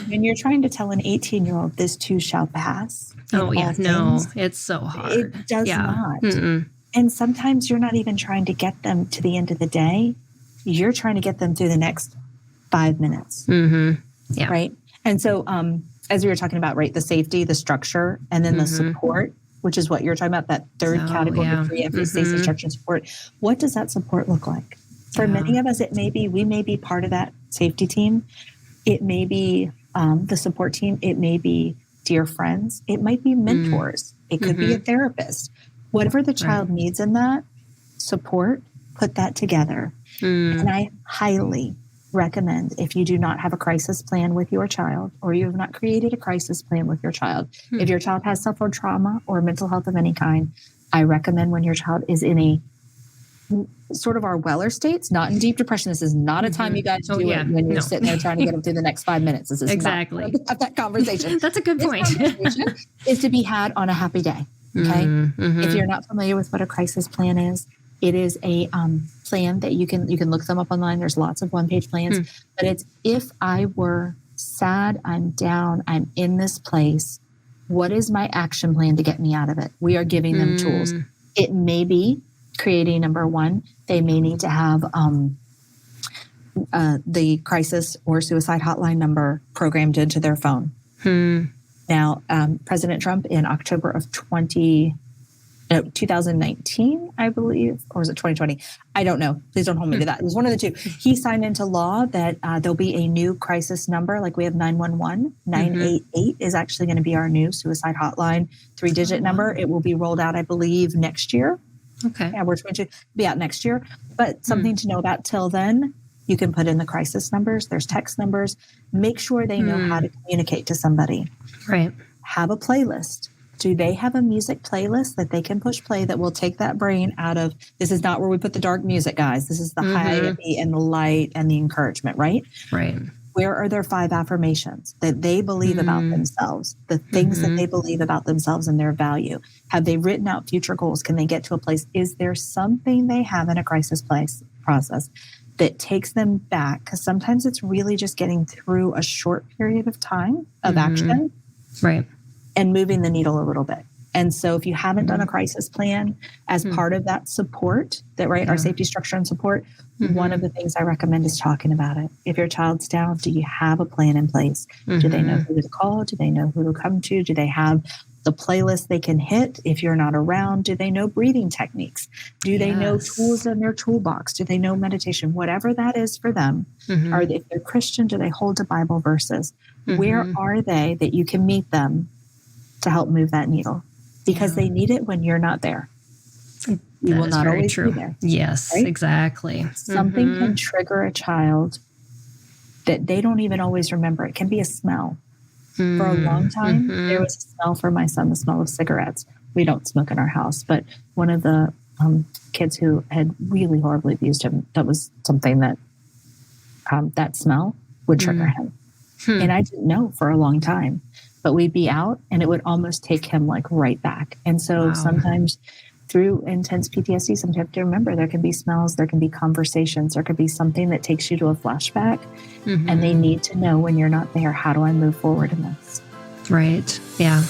when you're trying to tell an 18-year-old this too shall pass. Oh, yeah. No, it's so hard. It does not. And sometimes you're not even trying to get them to the end of the day. You're trying to get them through the next 5 minutes. Yeah. Right. And so as we were talking about, right, the safety, the structure, and then the support, which is what you're talking about, that third category of free safe instruction support. What does that support look like? For many of us, we may be part of that safety team. It may be the support team. It may be dear friends. It might be mentors. It could be a therapist. Whatever the child needs in that support, put that together. And I highly recommend, if you do not have a crisis plan with your child, or you have not created a crisis plan with your child, if your child has suffered trauma or mental health of any kind, I recommend when your child is in a sort of our Weller states, not in deep depression. This is not a time you guys do it when you're sitting there trying to get them through the next 5 minutes. This is not have that conversation. That's a good point. Is to be had on a happy day. Okay. If you're not familiar with what a crisis plan is, it is a plan that you can look them up online. There's lots of one-page plans, but it's, if I were sad, I'm down, I'm in this place, what is my action plan to get me out of it? We are giving them tools. It may be creating, number one, they may need to have the crisis or suicide hotline number programmed into their phone. Now, President Trump in October of 2019, I believe, or was it 2020? I don't know. Please don't hold me to that. It was one of the two. He signed into law that there'll be a new crisis number, like we have 911. 988 is actually going to be our new suicide hotline, 3-digit number. It will be rolled out, I believe, next year. Okay. Yeah, we're going to be out next year. But something to know about till then, you can put in the crisis numbers. There's text numbers. Make sure they know how to communicate to somebody. Right. Have a playlist. Do they have a music playlist that they can push play that will take that brain out of, this is not where we put the dark music, guys. This is the happy and the light and the encouragement, right? Right. Where are their 5 affirmations that they believe about themselves, the things that they believe about themselves and their value? Have they written out future goals? Can they get to a place? Is there something they have in a crisis process that takes them back? Because sometimes it's really just getting through a short period of time of action. Right. And moving the needle a little bit. And so if you haven't done a crisis plan as part of that support, our safety structure and support, one of the things I recommend is talking about it. If your child's down, do you have a plan in place? Do they know who to call? Do they know who to come to? Do they have the playlist they can hit if you're not around? Do they know breathing techniques? Do they know tools in their toolbox? Do they know meditation? Whatever that is for them. Or if they're Christian, do they hold to Bible verses? Where are they that you can meet them to help move that needle? Because they need it when you're not there. You will not always be there. Yes, right? Exactly. Something can trigger a child that they don't even always remember. It can be a smell. For a long time, there was a smell for my son, the smell of cigarettes. We don't smoke in our house, but one of the kids who had really horribly abused him, that was something that that smell would trigger him. And I didn't know for a long time. But we'd be out and it would almost take him like right back. And so sometimes through intense PTSD, sometimes you have to remember there can be smells, there can be conversations, there could be something that takes you to a flashback. And they need to know when you're not there, how do I move forward in this? Right. Yeah.